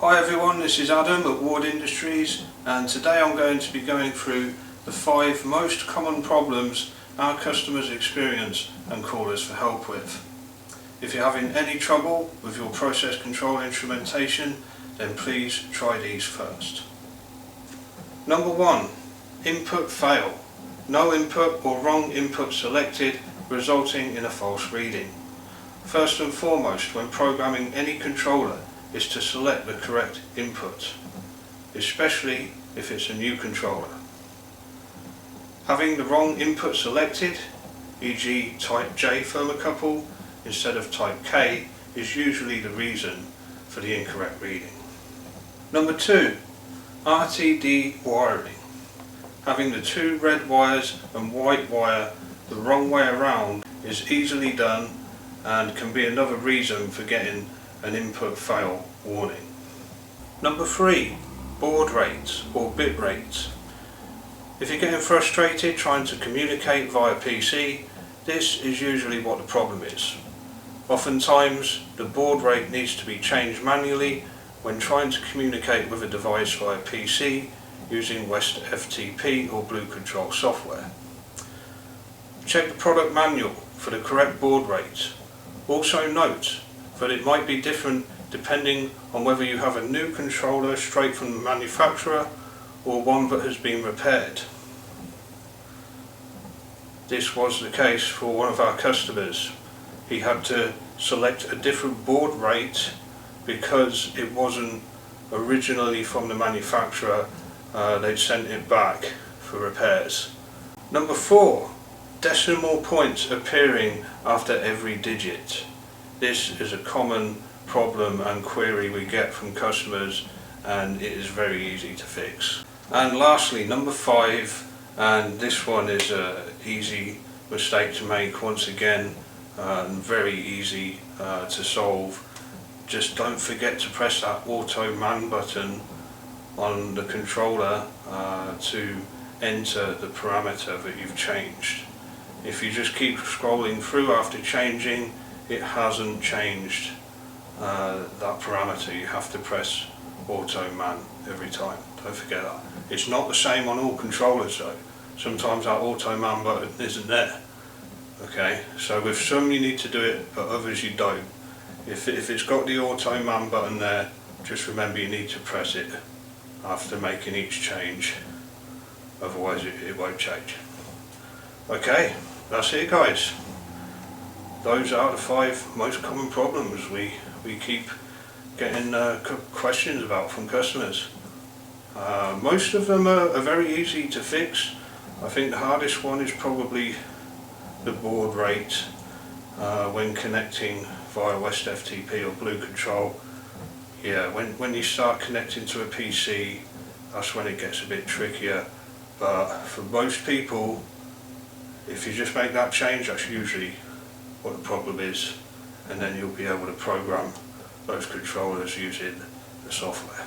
Hi everyone, this is Adam at Ward Industries, and today I'm going to be going through the 5 most common problems our customers experience and call us for help with. If you're having any trouble with your process control instrumentation, then please try these first. Number 1. Input fail. No input or wrong input selected, resulting in a false reading. First and foremost, when programming any controller, is to select the correct input, especially if it's a new controller. Having the wrong input selected, e.g. type J thermocouple instead of type K, is usually the reason for the incorrect reading. Number 2. RTD wiring. Having the 2 red wires and white wire the wrong way around is easily done and can be another reason for getting an input fail warning. Number 3. Baud rates or bit rates. If you're getting frustrated trying to communicate via PC, this is usually what the problem is. Oftentimes the baud rate needs to be changed manually when trying to communicate with a device via PC using West FTP or Blue Control software. Check the product manual for the correct baud rate. Also note that it might be different depending on whether you have a new controller straight from the manufacturer or one that has been repaired. This was the case for one of our customers. He had to select a different baud rate because it wasn't originally from the manufacturer. They'd sent it back for repairs. Number 4. Decimal points appearing after every digit. This is a common problem and query we get from customers, and it is very easy to fix. And lastly, number 5, and this one is an easy mistake to make once again, and very easy to solve. Just don't forget to press that auto man button on the controller to enter the parameter that you've changed. If you just keep scrolling through after changing, it hasn't changed that parameter. You have to press auto man every time. Don't forget that. It's not the same on all controllers though. Sometimes that auto man button isn't there. Okay, so with some you need to do it, but others you don't. If it's got the auto man button there, just remember you need to press it after making each change, otherwise it won't change. Okay, that's it guys. Those are the 5 most common problems we keep getting questions about from customers. Most of them are very easy to fix. I think the hardest one is probably the baud rate when connecting via West FTP or Blue Control. Yeah, when you start connecting to a PC, that's when it gets a bit trickier. But for most people, if you just make that change, that's usually what the problem is, and then you'll be able to program those controllers using the software.